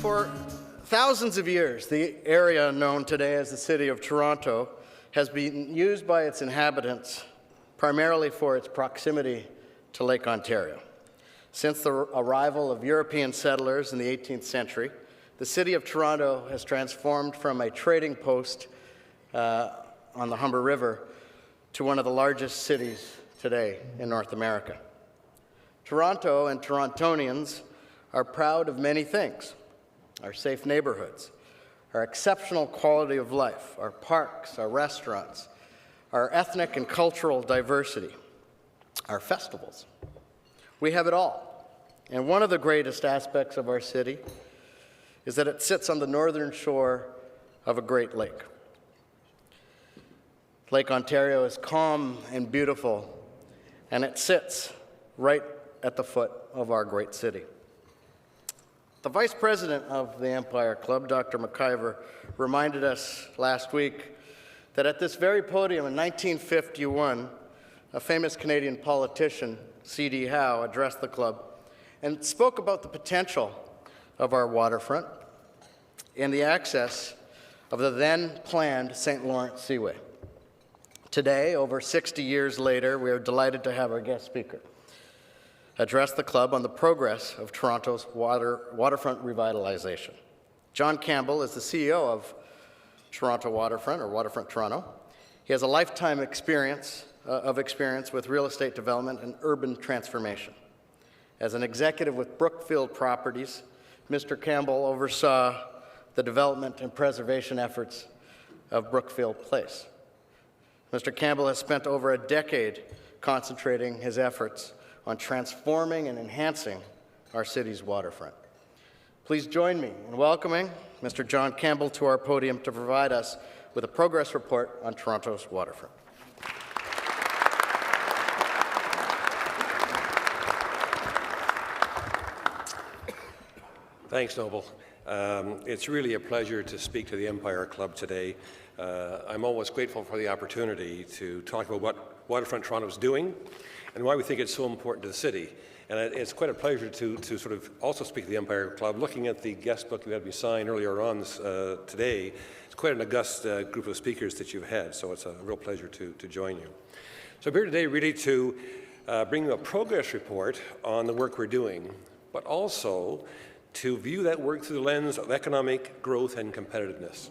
For thousands of years, the area known today as the City of Toronto has been used by its inhabitants primarily for its proximity to Lake Ontario. Since the arrival of European settlers in the 18th century, the City of Toronto has transformed from a trading post on the Humber River to one of the largest cities today in North America. Toronto and Torontonians are proud of many things: our safe neighborhoods, our exceptional quality of life, our parks, our restaurants, our ethnic and cultural diversity, our festivals. We have it all. And one of the greatest aspects of our city is that it sits on the northern shore of a great lake. Lake Ontario is calm and beautiful, and it sits right at the foot of our great city. The Vice President of the Empire Club, Dr. McIver, reminded us last week that at this very podium in 1951, a famous Canadian politician, C.D. Howe, addressed the club and spoke about the potential of our waterfront and the access of the then planned St. Lawrence Seaway. Today, over 60 years later, we are delighted to have our guest speaker address the club on the progress of Toronto's waterfront revitalization. John Campbell is the CEO of Toronto Waterfront, or Waterfront Toronto. He has a lifetime experience with real estate development and urban transformation. As an executive with Brookfield Properties, Mr. Campbell oversaw the development and preservation efforts of Brookfield Place. Mr. Campbell has spent over a decade concentrating his efforts on transforming and enhancing our city's waterfront. Please join me in welcoming Mr. John Campbell to our podium to provide us with a progress report on Toronto's waterfront. Thanks, Noble. It's really a pleasure to speak to the Empire Club today. I'm always grateful for the opportunity to talk about what Waterfront Toronto is doing and why we think it's so important to the city. And it's quite a pleasure to sort of also speak to the Empire Club. Looking at the guest book you had me sign earlier on today, it's quite an august group of speakers that you've had, so it's a real pleasure to join you. So I'm here today really to bring you a progress report on the work we're doing, but also to view that work through the lens of economic growth and competitiveness.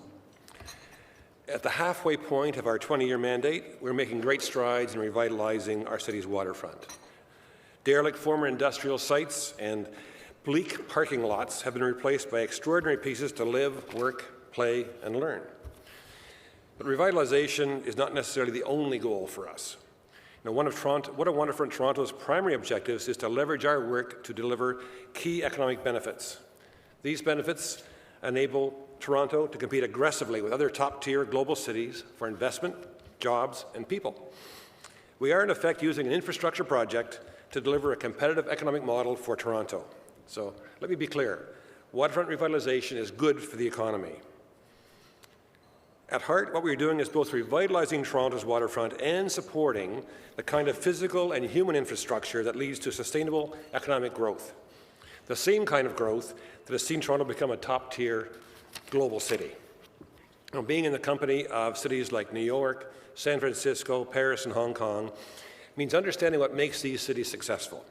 At the halfway point of our 20-year mandate, we're making great strides in revitalizing our city's waterfront. Derelict former industrial sites and bleak parking lots have been replaced by extraordinary pieces to live, work, play, and learn. But revitalization is not necessarily the only goal for us. Now, one of Waterfront Toronto's primary objectives is to leverage our work to deliver key economic benefits. These benefits enable Toronto to compete aggressively with other top-tier global cities for investment, jobs, and people. We are, in effect, using an infrastructure project to deliver a competitive economic model for Toronto. So let me be clear. Waterfront revitalization is good for the economy. At heart, what we're doing is both revitalizing Toronto's waterfront and supporting the kind of physical and human infrastructure that leads to sustainable economic growth. The same kind of growth that has seen Toronto become a top-tier global city. Now, being in the company of cities like New York, San Francisco, Paris, and Hong Kong means understanding what makes these cities successful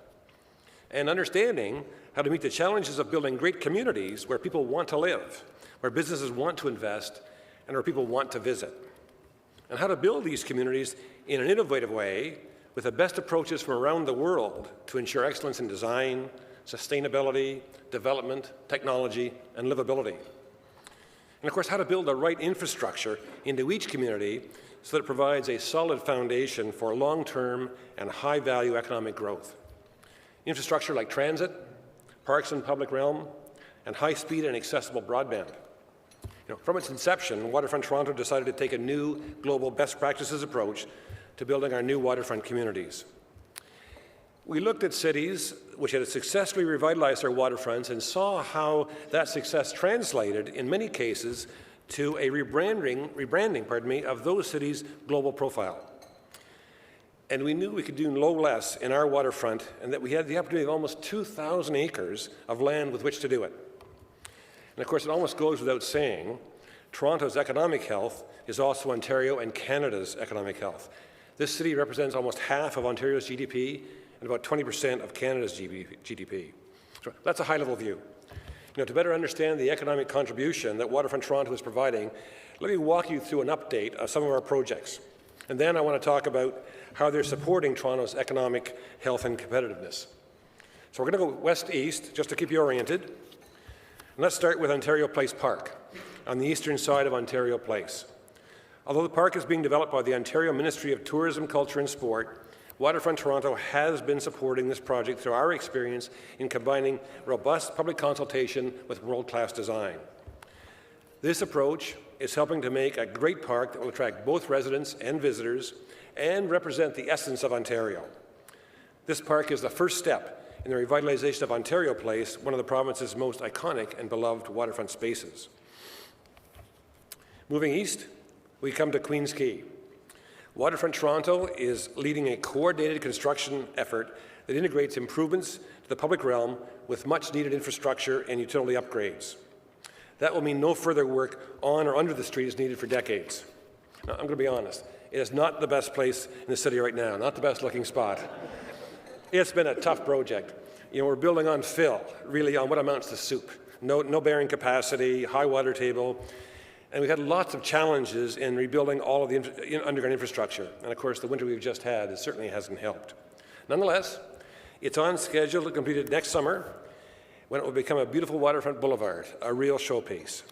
and understanding how to meet the challenges of building great communities where people want to live, where businesses want to invest, and where people want to visit, and how to build these communities in an innovative way with the best approaches from around the world to ensure excellence in design, sustainability, development, technology, and livability. And of course, how to build the right infrastructure into each community so that it provides a solid foundation for long-term and high-value economic growth. Infrastructure like transit, parks and public realm, and high-speed and accessible broadband. From its inception, Waterfront Toronto decided to take a new global best practices approach to building our new waterfront communities. We looked at cities which had successfully revitalized their waterfronts and saw how that success translated, in many cases, to a rebranding of those cities' global profile. And we knew we could do no less in our waterfront, and that we had the opportunity of almost 2,000 acres of land with which to do it. And of course, it almost goes without saying, Toronto's economic health is also Ontario and Canada's economic health. This city represents almost half of Ontario's GDP and about 20% of Canada's GDP. So that's a high-level view. To better understand the economic contribution that Waterfront Toronto is providing, let me walk you through an update of some of our projects. And then I want to talk about how they're supporting Toronto's economic health and competitiveness. So we're going to go west-east, just to keep you oriented. And let's start with Ontario Place Park, on the eastern side of Ontario Place. Although the park is being developed by the Ontario Ministry of Tourism, Culture and Sport, Waterfront Toronto has been supporting this project through our experience in combining robust public consultation with world-class design. This approach is helping to make a great park that will attract both residents and visitors and represent the essence of Ontario. This park is the first step in the revitalization of Ontario Place, one of the province's most iconic and beloved waterfront spaces. Moving east, we come to Queen's Quay. Waterfront Toronto is leading a coordinated construction effort that integrates improvements to the public realm with much-needed infrastructure and utility upgrades. That will mean no further work on or under the street is needed for decades. Now, I'm going to be honest. It is not the best place in the city right now, not the best-looking spot. It's been a tough project. We're building on fill, really on what amounts to soup. No bearing capacity, high water table, and we've had lots of challenges in rebuilding all of the underground infrastructure. And of course, the winter we've just had, it certainly hasn't helped. Nonetheless, it's on schedule to complete it next summer, when it will become a beautiful waterfront boulevard, a real showpiece.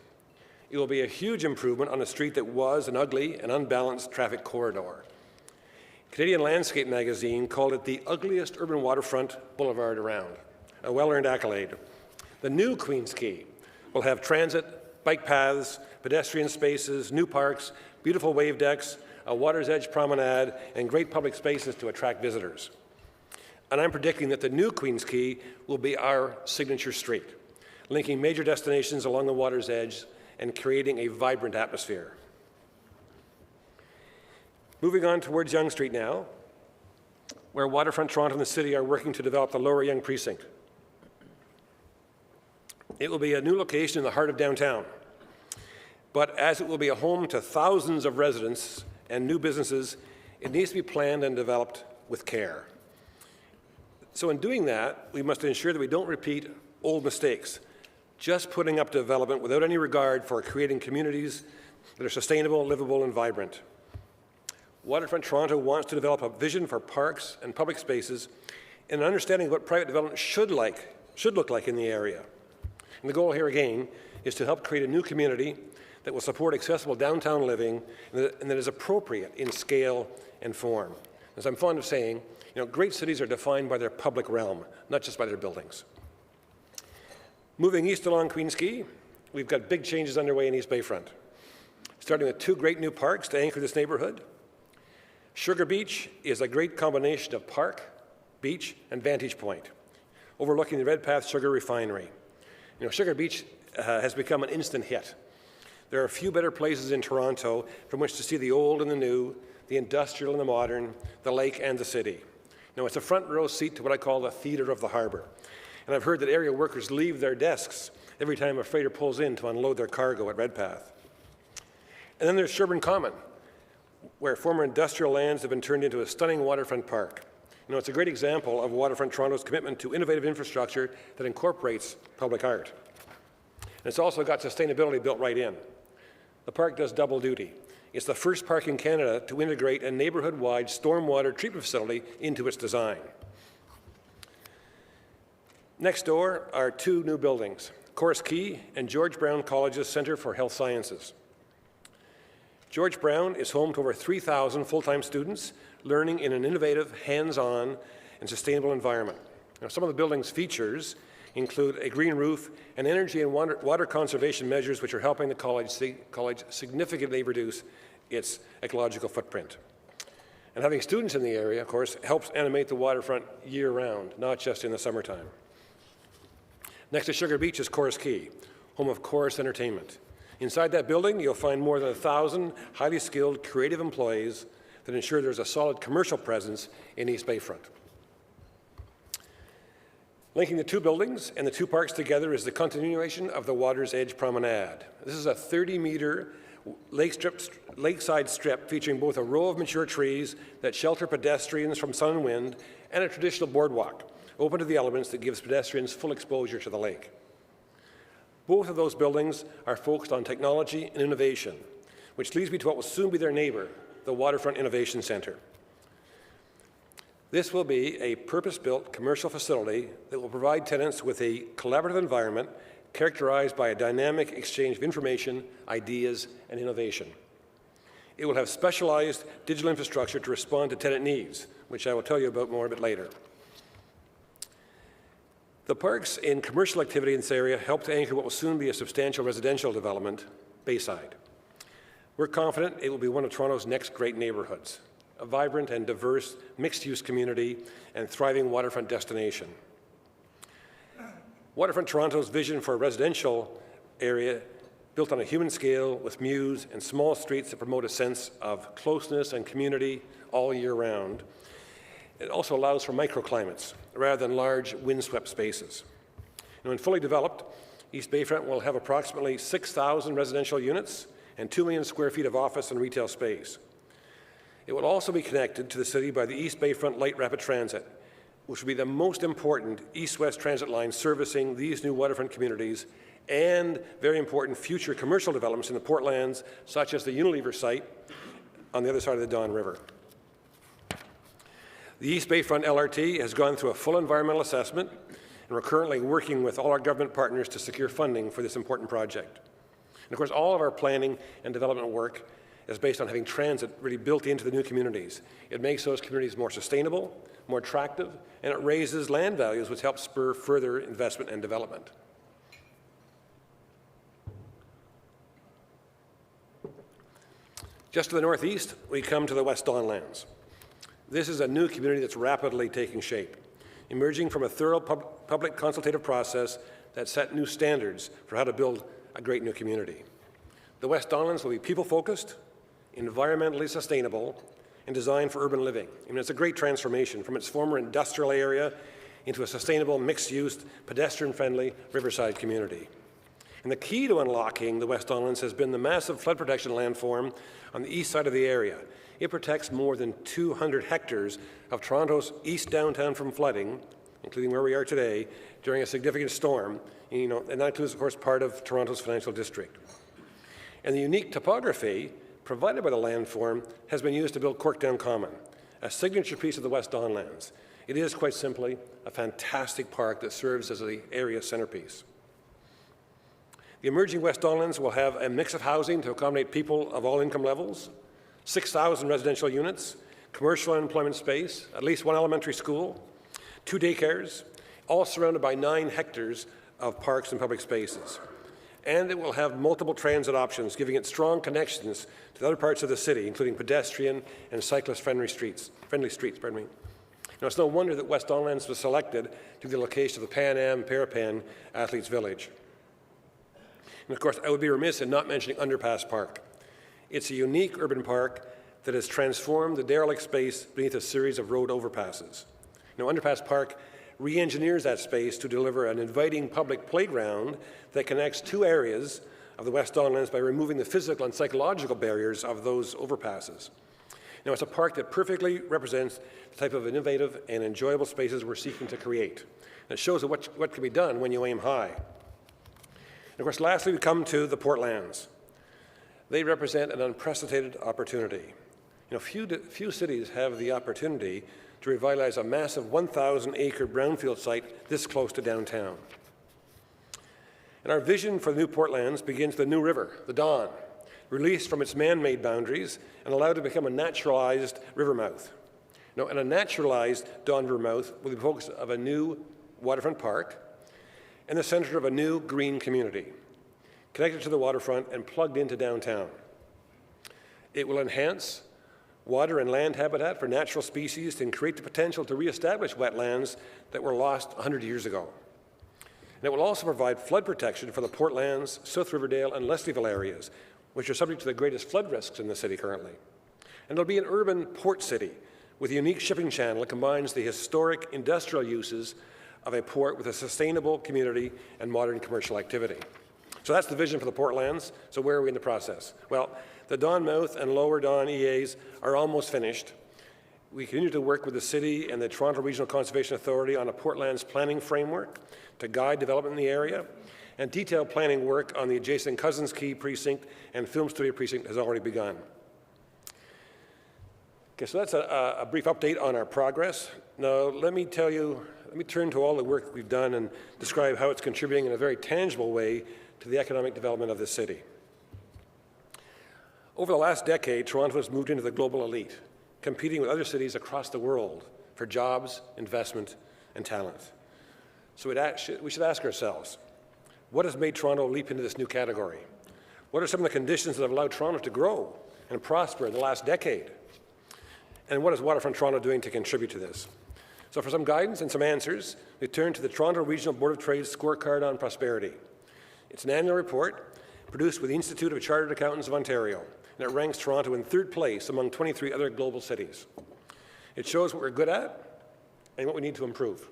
It will be a huge improvement on a street that was an ugly and unbalanced traffic corridor. Canadian Landscape magazine called it the ugliest urban waterfront boulevard around, a well-earned accolade. The new Queen's Quay will have transit, bike paths, pedestrian spaces, new parks, beautiful wave decks, a water's edge promenade, and great public spaces to attract visitors. And I'm predicting that the new Queen's Quay will be our signature street, linking major destinations along the water's edge and creating a vibrant atmosphere. Moving on towards Yonge Street now, where Waterfront Toronto and the city are working to develop the Lower Yonge Precinct. It will be a new location in the heart of downtown, but as it will be a home to thousands of residents and new businesses, it needs to be planned and developed with care. So in doing that, we must ensure that we don't repeat old mistakes, just putting up development without any regard for creating communities that are sustainable, livable, and vibrant. Waterfront Toronto wants to develop a vision for parks and public spaces and an understanding of what private development should look like in the area. And the goal here, again, is to help create a new community that will support accessible downtown living and that is appropriate in scale and form. As I'm fond of saying, great cities are defined by their public realm, not just by their buildings. Moving east along Queen's Quay, we've got big changes underway in East Bayfront, starting with 2 great new parks to anchor this neighborhood. Sugar Beach is a great combination of park, beach, and vantage point, overlooking the Redpath Sugar Refinery. Sugar Beach has become an instant hit. There are a few better places in Toronto from which to see the old and the new, the industrial and the modern, the lake and the city. It's a front row seat to what I call the theater of the harbor. And I've heard that area workers leave their desks every time a freighter pulls in to unload their cargo at Redpath. And then there's Sherbourne Common, where former industrial lands have been turned into a stunning waterfront park. It's a great example of Waterfront Toronto's commitment to innovative infrastructure that incorporates public art. And it's also got sustainability built right in. The park does double duty. It's the first park in Canada to integrate a neighborhood-wide stormwater treatment facility into its design. Next door are 2 new buildings, Corus Quay and George Brown College's Centre for Health Sciences. George Brown is home to over 3,000 full-time students learning in an innovative, hands-on, and sustainable environment. Some of the building's features include a green roof and energy and water conservation measures which are helping the college significantly reduce its ecological footprint. And having students in the area, of course, helps animate the waterfront year-round, not just in the summertime. Next to Sugar Beach is Corus Quay, home of Chorus Entertainment. Inside that building, you'll find more than 1,000 highly skilled, creative employees that ensure there's a solid commercial presence in East Bayfront. Linking the two buildings and the two parks together is the continuation of the Water's Edge Promenade. This is a 30-meter lakeside strip featuring both a row of mature trees that shelter pedestrians from sun and wind and a traditional boardwalk open to the elements that gives pedestrians full exposure to the lake. Both of those buildings are focused on technology and innovation, which leads me to what will soon be their neighbour, the Waterfront Innovation Centre. This will be a purpose-built commercial facility that will provide tenants with a collaborative environment characterized by a dynamic exchange of information, ideas, and innovation. It will have specialized digital infrastructure to respond to tenant needs, which I will tell you about more a bit later. The parks and commercial activity in this area help to anchor what will soon be a substantial residential development, Bayside. We're confident it will be one of Toronto's next great neighbourhoods, a vibrant and diverse mixed-use community and thriving waterfront destination. Waterfront Toronto's vision for a residential area built on a human scale with mews and small streets that promote a sense of closeness and community all year round. It also allows for microclimates rather than large windswept spaces. And when fully developed, East Bayfront will have approximately 6,000 residential units and 2 million square feet of office and retail space. It will also be connected to the city by the East Bayfront Light Rapid Transit, which will be the most important east-west transit line servicing these new waterfront communities and very important future commercial developments in the Portlands, such as the Unilever site on the other side of the Don River. The East Bayfront LRT has gone through a full environmental assessment, and we're currently working with all our government partners to secure funding for this important project. And of course, all of our planning and development work is based on having transit really built into the new communities. It makes those communities more sustainable, more attractive, and it raises land values, which helps spur further investment and development. Just to the northeast, we come to the West Don Lands. This is a new community that's rapidly taking shape, emerging from a thorough public consultative process that set new standards for how to build a great new community. The West Don Lands will be people-focused, environmentally sustainable, and designed for urban living. I mean, it's a great transformation from its former industrial area into a sustainable, mixed-use, pedestrian-friendly riverside community. And the key to unlocking the West Don Lands has been the massive flood protection landform on the east side of the area. It protects more than 200 hectares of Toronto's east downtown from flooding, including where we are today, during a significant storm, and that includes, of course, part of Toronto's financial district. And the unique topography provided by the landform has been used to build Corkdown Common, a signature piece of the West Don Lands. It is, quite simply, a fantastic park that serves as the area centerpiece. The emerging West Don Lands will have a mix of housing to accommodate people of all income levels, 6,000 residential units, commercial and employment space, at least one elementary school, 2 daycares, all surrounded by 9 hectares of parks and public spaces. And it will have multiple transit options, giving it strong connections to other parts of the city, including pedestrian and cyclist-friendly streets. Now, it's no wonder that West Don Lands was selected to be the location of the Pan Am Parapan Athletes Village. And of course, I would be remiss in not mentioning Underpass Park. It's a unique urban park that has transformed the derelict space beneath a series of road overpasses. Underpass Park re-engineers that space to deliver an inviting public playground that connects 2 areas of the West Don Lands by removing the physical and psychological barriers of those overpasses. Now, it's a park that perfectly represents the type of innovative and enjoyable spaces we're seeking to create. And it shows what can be done when you aim high. And of course, lastly, we come to the Portlands. They represent an unprecedented opportunity. Few cities have the opportunity to revitalize a massive 1,000-acre brownfield site this close to downtown. And our vision for the new Portlands begins with the new river, the Don, released from its man-made boundaries and allowed to become a naturalized river mouth. And a naturalized Don River mouth will be the focus of a new waterfront park and the center of a new green community, connected to the waterfront and plugged into downtown. It will enhance water and land habitat for natural species and create the potential to reestablish wetlands that were lost 100 years ago. And it will also provide flood protection for the Portlands, South Riverdale, and Leslieville areas, which are subject to the greatest flood risks in the city currently. And it'll be an urban port city with a unique shipping channel that combines the historic industrial uses of a port with a sustainable community and modern commercial activity. So that's the vision for the Portlands. So where are we in the process? Well, the Don Mouth and Lower Don EAs are almost finished. We continue to work with the City and the Toronto Regional Conservation Authority on a Portlands planning framework to guide development in the area, and detailed planning work on the adjacent Cousins Quay precinct and Film Studio precinct has already begun. Okay, so that's a brief update on our progress. Now, let me turn to all the work we've done and describe how it's contributing in a very tangible way to the economic development of the city. Over the last decade, Toronto has moved into the global elite, competing with other cities across the world for jobs, investment, and talent. So we should ask ourselves, what has made Toronto leap into this new category? What are some of the conditions that have allowed Toronto to grow and prosper in the last decade? And what is Waterfront Toronto doing to contribute to this? So for some guidance and some answers, we turn to the Toronto Regional Board of Trade's Scorecard on Prosperity. It's an annual report produced with the Institute of Chartered Accountants of Ontario, and it ranks Toronto in 3rd place among 23 other global cities. It shows what we're good at and what we need to improve.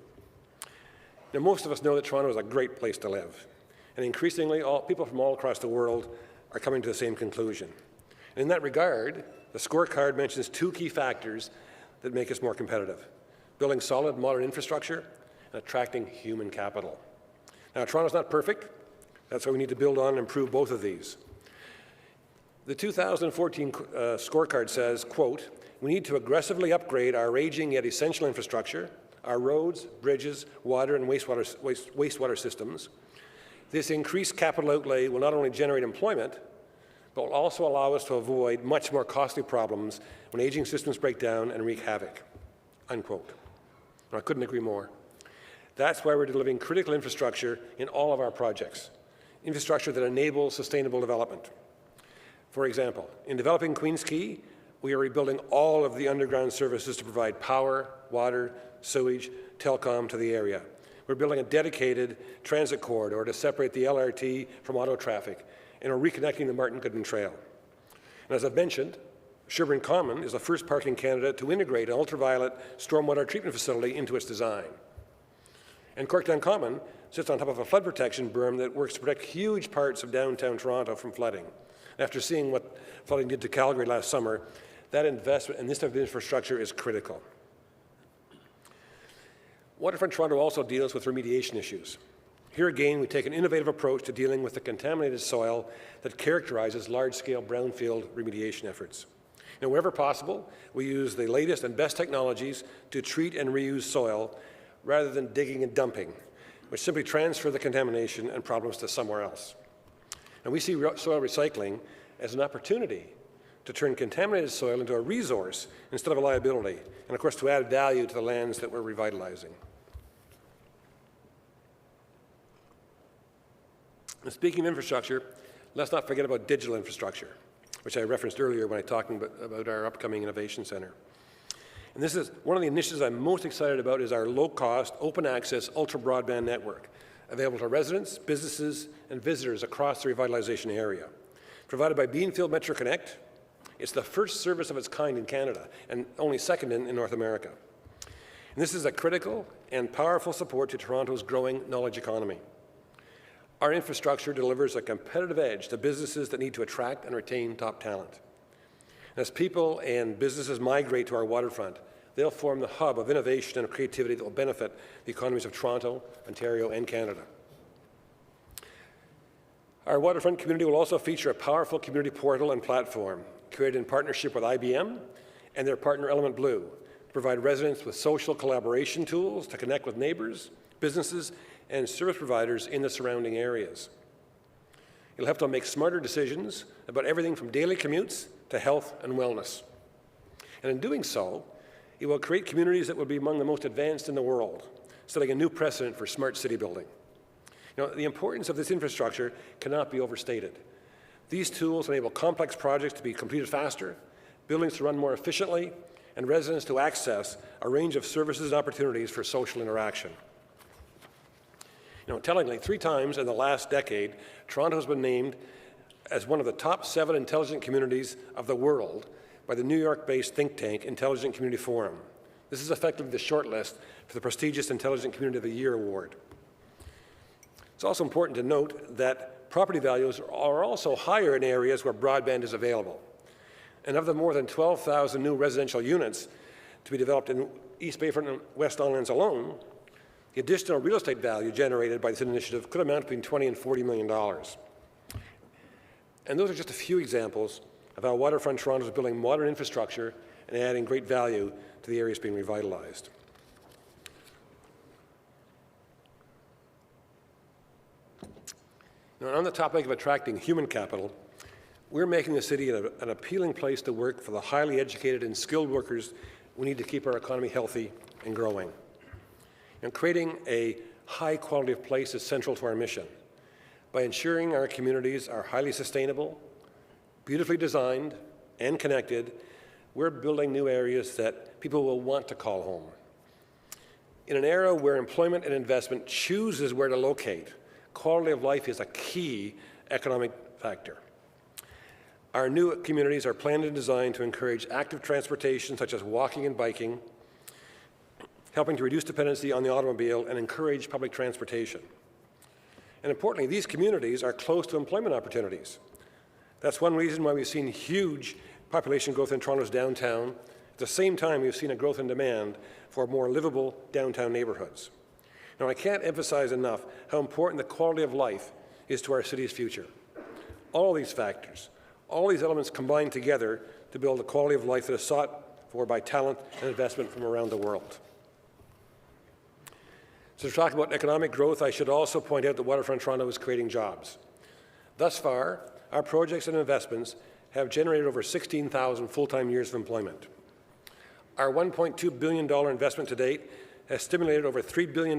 Now, most of us know that Toronto is a great place to live, and increasingly, people from all across the world are coming to the same conclusion. And in that regard, the scorecard mentions 2 key factors that make us more competitive: building solid, modern infrastructure and attracting human capital. Now, Toronto's not perfect. That's why we need to build on and improve both of these. The 2014 scorecard says, quote, "We need to aggressively upgrade our aging yet essential infrastructure, our roads, bridges, water, and wastewater systems. This increased capital outlay will not only generate employment, but will also allow us to avoid much more costly problems when aging systems break down and wreak havoc," unquote. And I couldn't agree more. That's why we're delivering critical infrastructure in all of our projects, infrastructure that enables sustainable development. For example, in developing Queens Quay, we are rebuilding all of the underground services to provide power, water, sewage, telecom to the area. We're building a dedicated transit corridor to separate the LRT from auto traffic, and we're reconnecting the Martin Goodman Trail. And as I've mentioned, Sherbourne Common is the first park in Canada to integrate an ultraviolet stormwater treatment facility into its design. And Corktown Common sits on top of a flood protection berm that works to protect huge parts of downtown Toronto from flooding. After seeing what flooding did to Calgary last summer, that investment in this type of infrastructure is critical. Waterfront Toronto also deals with remediation issues. Here again, we take an innovative approach to dealing with the contaminated soil that characterizes large-scale brownfield remediation efforts. Now, wherever possible, we use the latest and best technologies to treat and reuse soil rather than digging and dumping, which simply transfer the contamination and problems to somewhere else. And we see soil recycling as an opportunity to turn contaminated soil into a resource instead of a liability, and of course to add value to the lands that we're revitalizing. And speaking of infrastructure, let's not forget about digital infrastructure, which I referenced earlier when I talking about our upcoming Innovation Centre. And this is one of the initiatives I'm most excited about is our low-cost, open-access, ultra-broadband network, available to residents, businesses, and visitors across the revitalization area. Provided by Beanfield Metro Connect, it's the first service of its kind in Canada and only second in North America. And this is a critical and powerful support to Toronto's growing knowledge economy. Our infrastructure delivers a competitive edge to businesses that need to attract and retain top talent. As people and businesses migrate to our waterfront, they'll form the hub of innovation and creativity that will benefit the economies of Toronto, Ontario, and Canada. Our waterfront community will also feature a powerful community portal and platform created in partnership with IBM and their partner Element Blue to provide residents with social collaboration tools to connect with neighbors, businesses, and service providers in the surrounding areas. You'll have to make smarter decisions about everything from daily commutes to health and wellness. And in doing so, it will create communities that will be among the most advanced in the world, setting a new precedent for smart city building. You know, the importance of this infrastructure cannot be overstated. These tools enable complex projects to be completed faster, buildings to run more efficiently, and residents to access a range of services and opportunities for social interaction. You know, tellingly, 3 times in the last decade, Toronto has been named as one of the top 7 intelligent communities of the world by the New York-based think tank Intelligent Community Forum. This is effectively the shortlist for the prestigious Intelligent Community of the Year award. It's also important to note that property values are also higher in areas where broadband is available. And of the more than 12,000 new residential units to be developed in East Bayfront and West Don Lands alone, the additional real estate value generated by this initiative could amount between $20 and $40 million. And those are just a few examples of how Waterfront Toronto is building modern infrastructure and adding great value to the areas being revitalized. Now, on the topic of attracting human capital, we're making the city an appealing place to work for the highly educated and skilled workers we need to keep our economy healthy and growing. And creating a high quality of place is central to our mission. By ensuring our communities are highly sustainable, beautifully designed, and connected, we're building new areas that people will want to call home. In an era where employment and investment chooses where to locate, quality of life is a key economic factor. Our new communities are planned and designed to encourage active transportation such as walking and biking, helping to reduce dependency on the automobile and encourage public transportation. And importantly, these communities are close to employment opportunities. That's one reason why we've seen huge population growth in Toronto's downtown. At the same time, we've seen a growth in demand for more livable downtown neighborhoods. Now, I can't emphasize enough how important the quality of life is to our city's future. All these factors, all these elements combine together to build a quality of life that is sought for by talent and investment from around the world. So to talk about economic growth, I should also point out that Waterfront Toronto is creating jobs. Thus far, our projects and investments have generated over 16,000 full-time years of employment. Our $1.2 billion investment to date has stimulated over $3 billion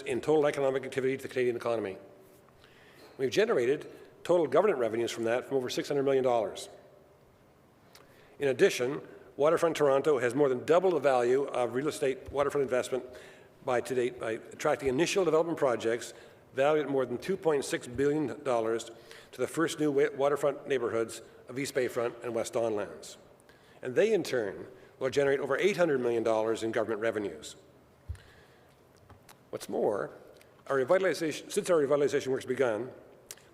in total economic activity to the Canadian economy. We've generated total government revenues from that from over $600 million. In addition, Waterfront Toronto has more than doubled the value of real estate waterfront investment by attracting initial development projects valued at more than $2.6 billion to the first new waterfront neighborhoods of East Bayfront and West Don Lands. And they, in turn, will generate over $800 million in government revenues. What's more, since our revitalization work's begun,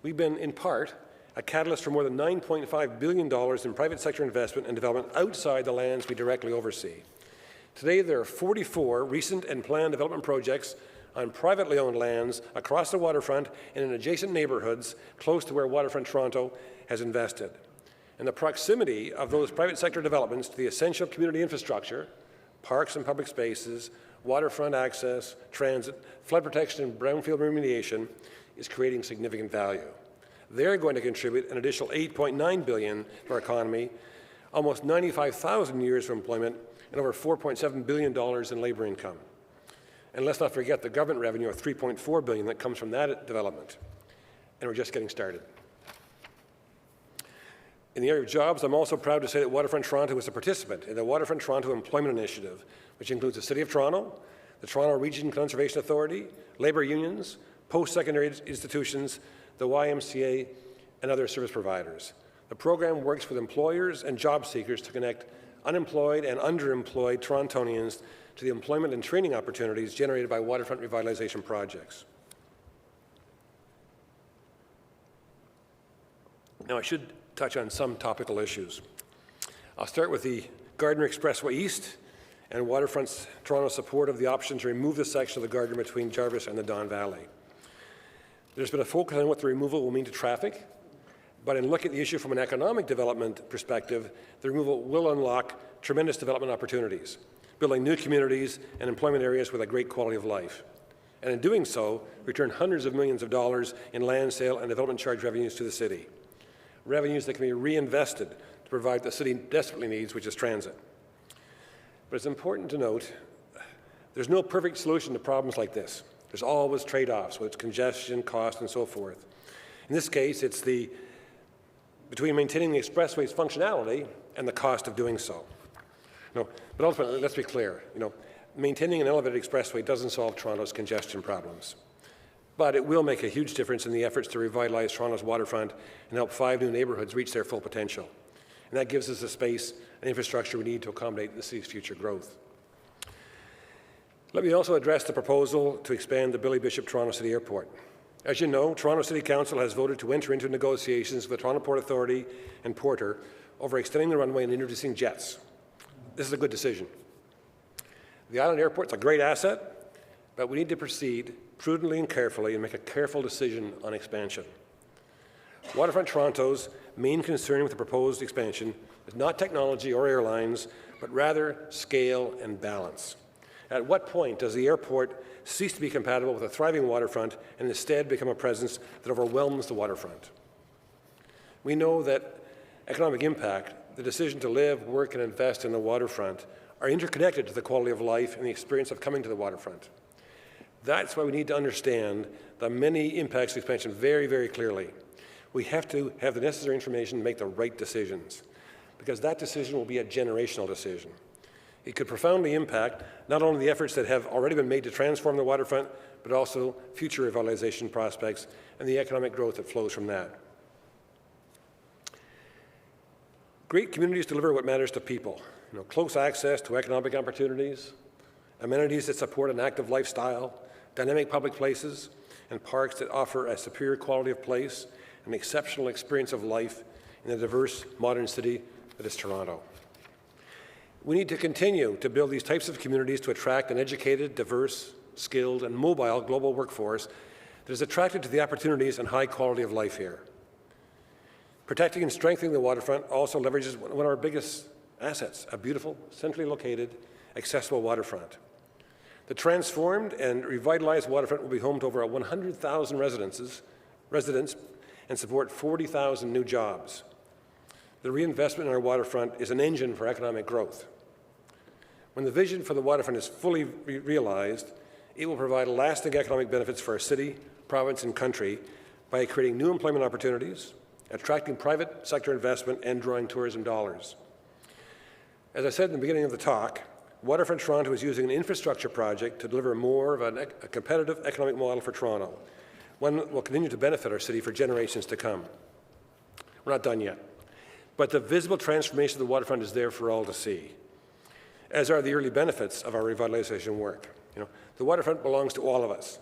we've been, in part, a catalyst for more than $9.5 billion in private sector investment and development outside the lands we directly oversee. Today, there are 44 recent and planned development projects on privately owned lands across the waterfront and in adjacent neighbourhoods close to where Waterfront Toronto has invested. And the proximity of those private sector developments to the essential community infrastructure, parks and public spaces, waterfront access, transit, flood protection, and brownfield remediation is creating significant value. They're going to contribute an additional $8.9 billion to our economy, almost 95,000 years of employment, and over $4.7 billion in labour income. And let's not forget the government revenue of $3.4 billion that comes from that development. And we're just getting started. In the area of jobs, I'm also proud to say that Waterfront Toronto is a participant in the Waterfront Toronto Employment Initiative, which includes the City of Toronto, the Toronto Region Conservation Authority, labour unions, post-secondary institutions, the YMCA, and other service providers. The program works with employers and job seekers to connect unemployed and underemployed Torontonians to the employment and training opportunities generated by waterfront revitalization projects. Now, I should touch on some topical issues. I'll start with the Gardiner Expressway East and Waterfront Toronto's support of the option to remove the section of the Gardiner between Jarvis and the Don Valley. There's been a focus on what the removal will mean to traffic, but in looking at the issue from an economic development perspective, the removal will unlock tremendous development opportunities, building new communities and employment areas with a great quality of life. And in doing so, return hundreds of millions of dollars in land sale and development charge revenues to the city. Revenues that can be reinvested to provide what the city desperately needs, which is transit. But it's important to note, there's no perfect solution to problems like this. There's always trade-offs, whether it's congestion, cost, and so forth. In this case, it's between maintaining the expressway's functionality and the cost of doing so. But ultimately, let's be clear, maintaining an elevated expressway doesn't solve Toronto's congestion problems. But it will make a huge difference in the efforts to revitalize Toronto's waterfront and help 5 new neighbourhoods reach their full potential. And that gives us the space and infrastructure we need to accommodate the city's future growth. Let me also address the proposal to expand the Billy Bishop Toronto City Airport. As you know, Toronto City Council has voted to enter into negotiations with the Toronto Port Authority and Porter over extending the runway and introducing jets. This is a good decision. The island airport is a great asset, but we need to proceed prudently and carefully and make a careful decision on expansion. Waterfront Toronto's main concern with the proposed expansion is not technology or airlines, but rather scale and balance. At what point does the airport cease to be compatible with a thriving waterfront and instead become a presence that overwhelms the waterfront? We know that economic impact, the decision to live, work, and invest in the waterfront are interconnected to the quality of life and the experience of coming to the waterfront. That's why we need to understand the many impacts of expansion very, very clearly. We have to have the necessary information to make the right decisions, because that decision will be a generational decision. It could profoundly impact not only the efforts that have already been made to transform the waterfront, but also future revitalization prospects and the economic growth that flows from that. Great communities deliver what matters to people. Close access to economic opportunities, amenities that support an active lifestyle, dynamic public places, and parks that offer a superior quality of place, an exceptional experience of life in a diverse modern city that is Toronto. We need to continue to build these types of communities to attract an educated, diverse, skilled, and mobile global workforce that is attracted to the opportunities and high quality of life here. Protecting and strengthening the waterfront also leverages one of our biggest assets, a beautiful, centrally located, accessible waterfront. The transformed and revitalized waterfront will be home to over 100,000 residents and support 40,000 new jobs. The reinvestment in our waterfront is an engine for economic growth. When the vision for the waterfront is fully realized, it will provide lasting economic benefits for our city, province, and country by creating new employment opportunities, attracting private sector investment, and drawing tourism dollars. As I said in the beginning of the talk, Waterfront Toronto is using an infrastructure project to deliver more of a competitive economic model for Toronto, one that will continue to benefit our city for generations to come. We're not done yet, but the visible transformation of the waterfront is there for all to see, as are the early benefits of our revitalization work. The waterfront belongs to all of us.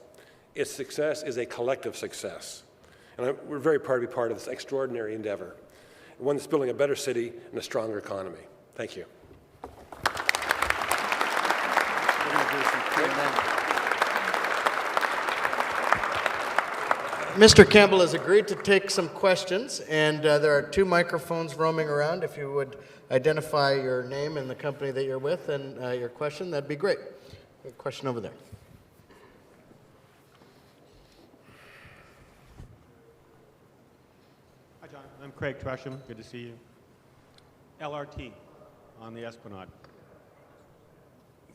Its success is a collective success, and we're very proud to be part of this extraordinary endeavor, one that's building a better city and a stronger economy. Thank you. Mr. Campbell has agreed to take some questions, and there are 2 microphones roaming around. If you would identify your name and the company that you're with and your question, that'd be great. A question over there. Hi, John. I'm Craig Tresham. Good to see you. LRT on the Esplanade.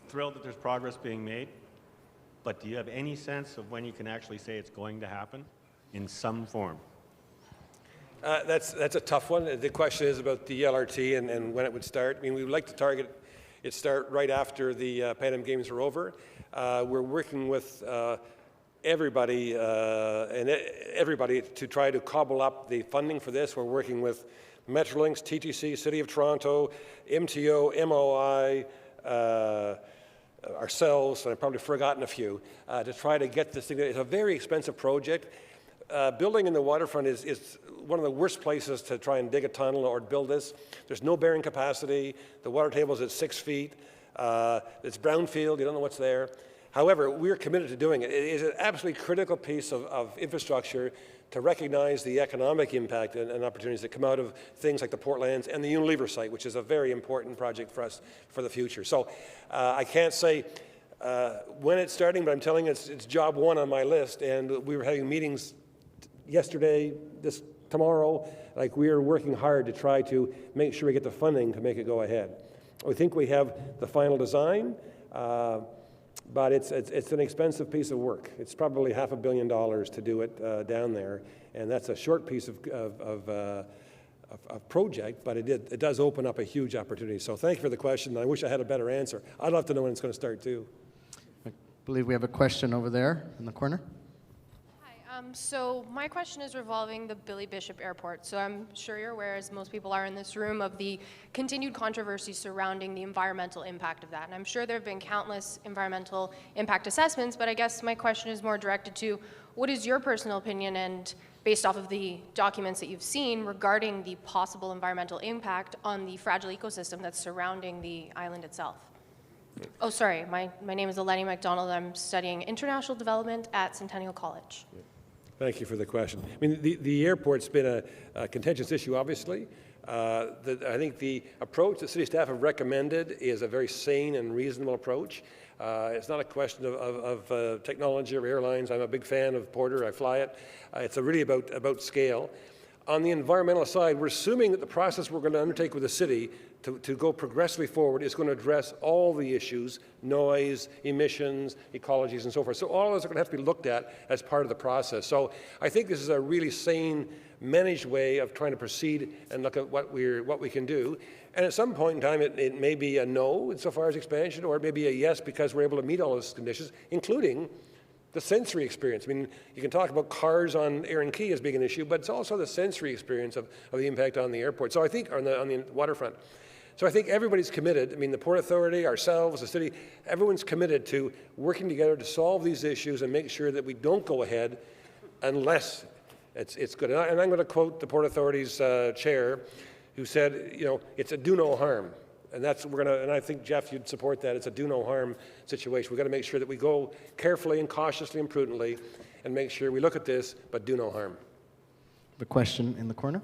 Thrilled that there's progress being made, but do you have any sense of when you can actually say it's going to happen in some form? That's a tough one. The question is about the LRT and when it would start. I mean, we would like to target it start right after the Pan Am Games are over. We're working with everybody to try to cobble up the funding for this. We're working with Metrolinx, TTC, City of Toronto, MTO, MOI, ourselves, and I've probably forgotten a few, to try to get this thing. It's a very expensive project. Building in the waterfront is one of the worst places to try and dig a tunnel or build this. There's no bearing capacity. The water table is at 6 feet. It's brownfield. You don't know what's there. However, we're committed to doing it. It is an absolutely critical piece of infrastructure to recognize the economic impact and opportunities that come out of things like the Portlands and the Unilever site, which is a very important project for us for the future. So I can't say when it's starting, but I'm telling you it's job 1 on my list, and we were having meetings yesterday, tomorrow. Like, we are working hard to try to make sure we get the funding to make it go ahead. We think we have the final design, but it's an expensive piece of work. It's probably $500 million to do it down there, and that's a short piece of project, but it does open up a huge opportunity. So thank you for the question. I wish I had a better answer. I'd love to know when it's going to start too. I believe we have a question over there in the corner. Hi, So my question is revolving the Billy Bishop Airport. So I'm sure you're aware, as most people are in this room, of the continued controversy surrounding the environmental impact of that. And I'm sure there have been countless environmental impact assessments, but I guess my question is more directed to what is your personal opinion, and based off of the documents that you've seen, regarding the possible environmental impact on the fragile ecosystem that's surrounding the island itself? Oh, sorry, my name is Eleni MacDonald. I'm studying international development at Centennial College. Thank you for the question. I mean, the airport's been a contentious issue, obviously. I think the approach that city staff have recommended is a very sane and reasonable approach. It's not a question of technology or airlines. I'm a big fan of Porter. I fly it. It's really about scale. On the environmental side, we're assuming that the process we're going to undertake with the city to go progressively forward is going to address all the issues: noise, emissions, ecologies, and so forth. So all of those are going to have to be looked at as part of the process. So I think this is a really sane, managed way of trying to proceed and look at what we can do. And at some point in time, it may be a no insofar as expansion, or it may be a yes because we're able to meet all those conditions, including the sensory experience. I mean, you can talk about cars on Erin Quay as being an issue, but it's also the sensory experience of the impact on the airport. So I think, on the waterfront. So I think everybody's committed. I mean, the Port Authority, ourselves, the city, everyone's committed to working together to solve these issues and make sure that we don't go ahead unless it's good. And I'm going to quote the Port Authority's chair, who said, you know, it's a do no harm. And and I think, Jeff, you'd support that. It's a do no harm situation. We've got to make sure that we go carefully and cautiously and prudently and make sure we look at this, but do no harm. The question in the corner.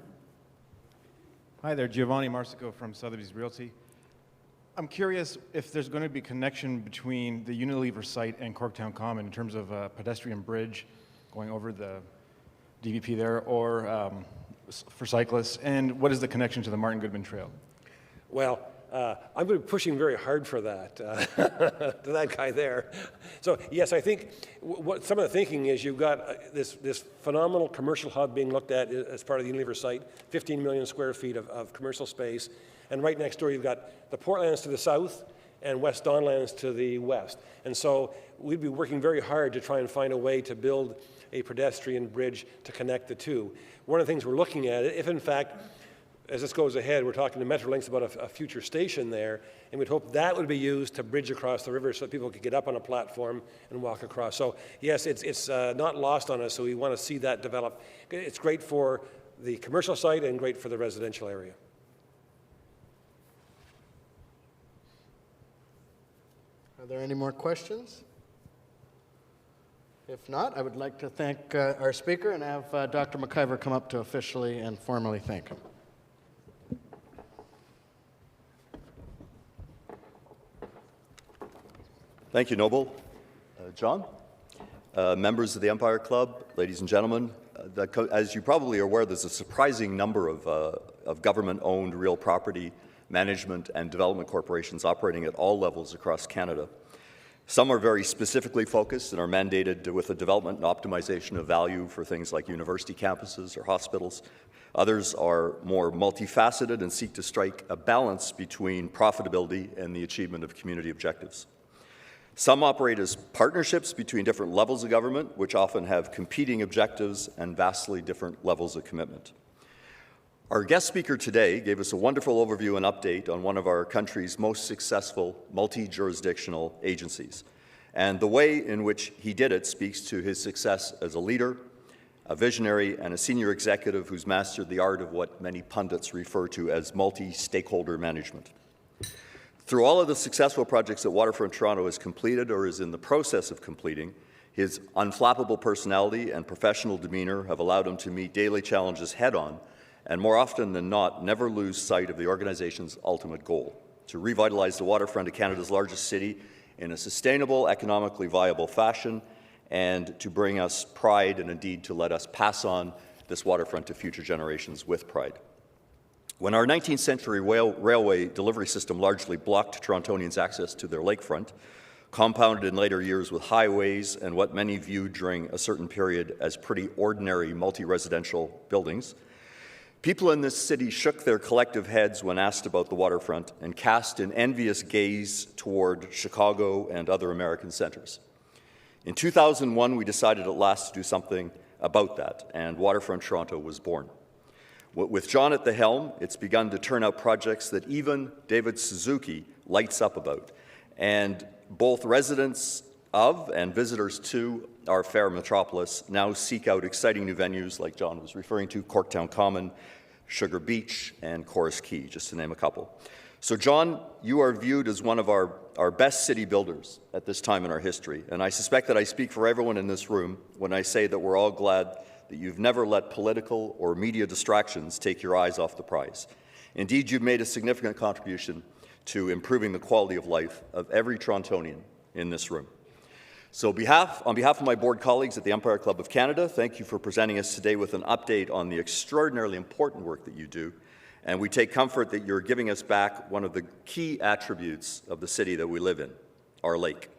Hi there, Giovanni Marsico from Sotheby's Realty. I'm curious if there's going to be a connection between the Unilever site and Corktown Common in terms of a pedestrian bridge going over the DVP there, or for cyclists, and what is the connection to the Martin Goodman Trail? Well, I'm going to be pushing very hard for that, to that guy there. So, yes, I think what some of the thinking is, you've got this phenomenal commercial hub being looked at as part of the Unilever site, 15 million square feet of commercial space, and right next door you've got the Portlands to the south and West Donlands to the west. And so we'd be working very hard to try and find a way to build a pedestrian bridge to connect the two. One of the things we're looking at, if in fact, as this goes ahead, we're talking to Metrolinx about a future station there, and we'd hope that would be used to bridge across the river so that people could get up on a platform and walk across. So yes, it's not lost on us, so we want to see that develop. It's great for the commercial site and great for the residential area. Are there any more questions? If not, I would like to thank our speaker and have Dr. McIver come up to officially and formally thank him. Thank you, Noble. John, members of the Empire Club, ladies and gentlemen, as you probably are aware, there's a surprising number of government-owned real property management and development corporations operating at all levels across Canada. Some are very specifically focused and are mandated with the development and optimization of value for things like university campuses or hospitals. Others are more multifaceted and seek to strike a balance between profitability and the achievement of community objectives. Some operate as partnerships between different levels of government, which often have competing objectives and vastly different levels of commitment. Our guest speaker today gave us a wonderful overview and update on one of our country's most successful multi-jurisdictional agencies. And the way in which he did it speaks to his success as a leader, a visionary, and a senior executive who's mastered the art of what many pundits refer to as multi-stakeholder management. Through all of the successful projects that Waterfront Toronto has completed or is in the process of completing, his unflappable personality and professional demeanor have allowed him to meet daily challenges head-on, and more often than not, never lose sight of the organization's ultimate goal: to revitalize the waterfront of Canada's largest city in a sustainable, economically viable fashion, and to bring us pride, and indeed to let us pass on this waterfront to future generations with pride. When our 19th century railway delivery system largely blocked Torontonians' access to their lakefront, compounded in later years with highways and what many viewed during a certain period as pretty ordinary multi-residential buildings, people in this city shook their collective heads when asked about the waterfront and cast an envious gaze toward Chicago and other American centers. In 2001, we decided at last to do something about that, and Waterfront Toronto was born. With John at the helm, it's begun to turn out projects that even David Suzuki lights up about, and both residents of and visitors to our fair metropolis now seek out exciting new venues like John was referring to, Corktown Common, Sugar Beach, and Chorus Key, just to name a couple. So John, you are viewed as one of our best city builders at this time in our history, and I suspect that I speak for everyone in this room when I say that we're all glad that you've never let political or media distractions take your eyes off the prize. Indeed, you've made a significant contribution to improving the quality of life of every Torontonian in this room. So on behalf of my board colleagues at the Empire Club of Canada, thank you for presenting us today with an update on the extraordinarily important work that you do, and we take comfort that you're giving us back one of the key attributes of the city that we live in, our lake,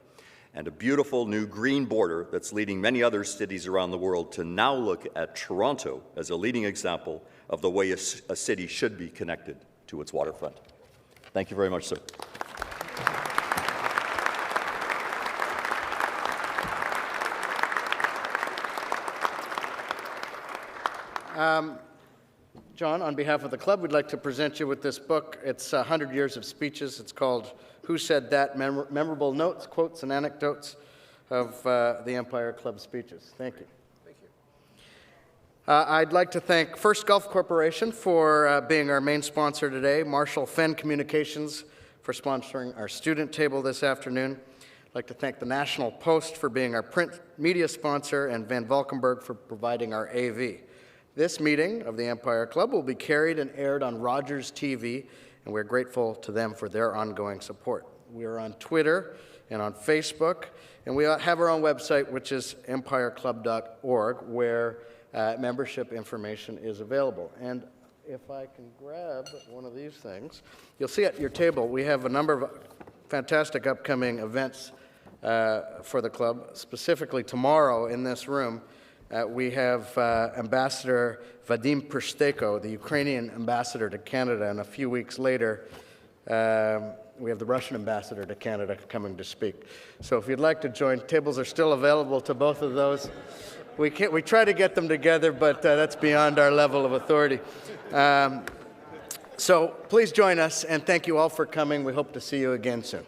and a beautiful new green border that's leading many other cities around the world to now look at Toronto as a leading example of the way a city should be connected to its waterfront. Thank you very much, sir. John, on behalf of the club, we'd like to present you with this book. It's 100 years of speeches. It's called Who Said That? Memorable Notes, Quotes, and Anecdotes of the Empire Club Speeches. Thank you. Thank you. I'd like to thank First Gulf Corporation for being our main sponsor today, Marshall Fenn Communications for sponsoring our student table this afternoon. I'd like to thank the National Post for being our print media sponsor, and Van Valkenburg for providing our AV. This meeting of the Empire Club will be carried and aired on Rogers TV, and we're grateful to them for their ongoing support. We are on Twitter and on Facebook, and we have our own website, which is empireclub.org, where membership information is available. And if I can grab one of these things, you'll see at your table we have a number of fantastic upcoming events for the club. Specifically tomorrow in this room, we have Ambassador Vadim Pristeko, the Ukrainian ambassador to Canada, and a few weeks later, we have the Russian ambassador to Canada coming to speak. So if you'd like to join, tables are still available to both of those. We try to get them together, but that's beyond our level of authority. So please join us, and thank you all for coming. We hope to see you again soon.